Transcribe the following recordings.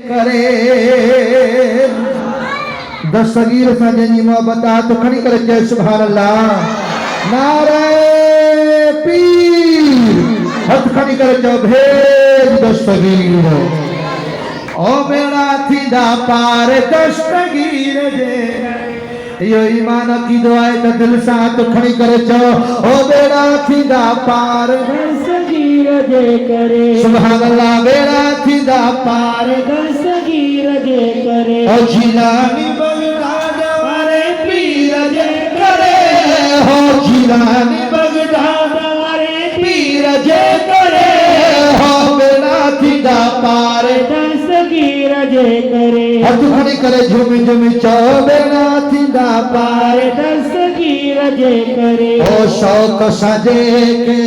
करे दस्तगीर सां जंहिंजी मोहबत आहे तो खणी करे चए सुभान अल्लाह। नारे पीर हथ खणी करे चओ भेज दस्तगीर। ओ बेड़ा थींदा पार दस्तगीर जे यो ईमान अकीदो आहे त दिल सां हथ खणी करे चओ ओ बेड़ा थींदा पार दस्तगीर जे करे सुभान अल्लाह। बेड़ा थींदा पार दस्तगीर जे करे ओ जिलानी बगदाद वारे पीर जे करे हो जिलानी बगदाद वारे पीर जे करे हो बेड़ा थींदा पार दस्तगीर जे करे हथ खणी करे झुमी झुमी चओ बेड़ा थींदा पार दस्तगीर जे करे ओ शौक सजे के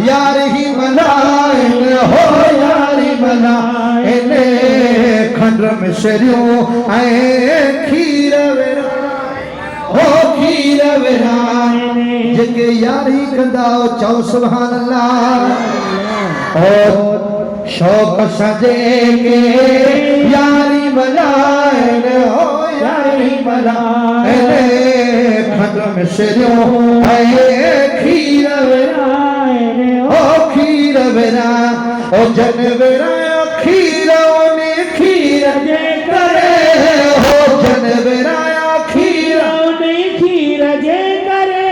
यार ही मनाइन हो यारी मनाइन खंड में शरियूं ऐं खीर विराए हो खीर विराए जेके यारी कंदा चओ सुभान अल्लाह। ओ शौक सजे के यारी मनाइन हो यारी मनाइन खंड में शरियूं ऐं खीर विराए ओ खीर विराए ओ जन विराए खीर ओने खीर जे करे हो जन विराए खीर ओने खीर जे करे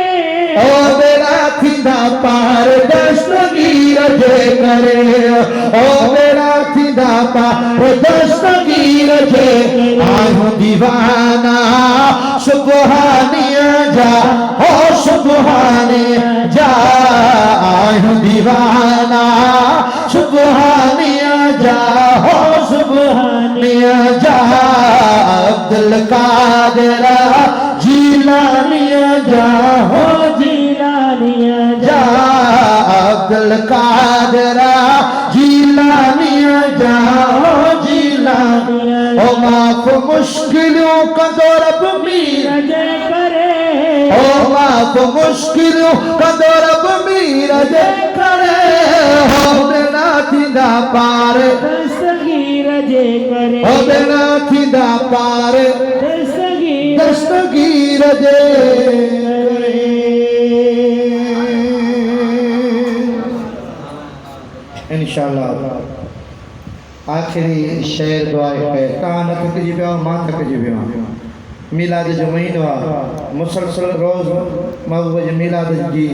ओ बेड़ा थींदा पार दस्तगीर जे करे ओ बेड़ा थींदा पार दस्तगीर जे आयो दीवाना सुबहानिया जा हो सुबहानिया जा आयो दीवाना सुबहानिया जा हो सुबहानिया जा अब्दुल कादिर जिलानिया जा हो जिलानिया जा अब्दुल कादिर जिलानिया जा हो जिलानिया ओ माफ मुश्किलों कंदो रब मीर जे करे ओ माफ मुश्किलों कंदो रब मीर जे करे हो बेड़ा थींदा पार दस्तगीर जे करे हो बेड़ा थींदा पार दस्तगीर जे इंशाअल्लाह। आखिरी शेर दुआ है तव्हां न थकिजी पिया मां थकिजी पियो मीलाद जो महीनो आहे मुसलसल रोज़ महबूब जे मीलाद जी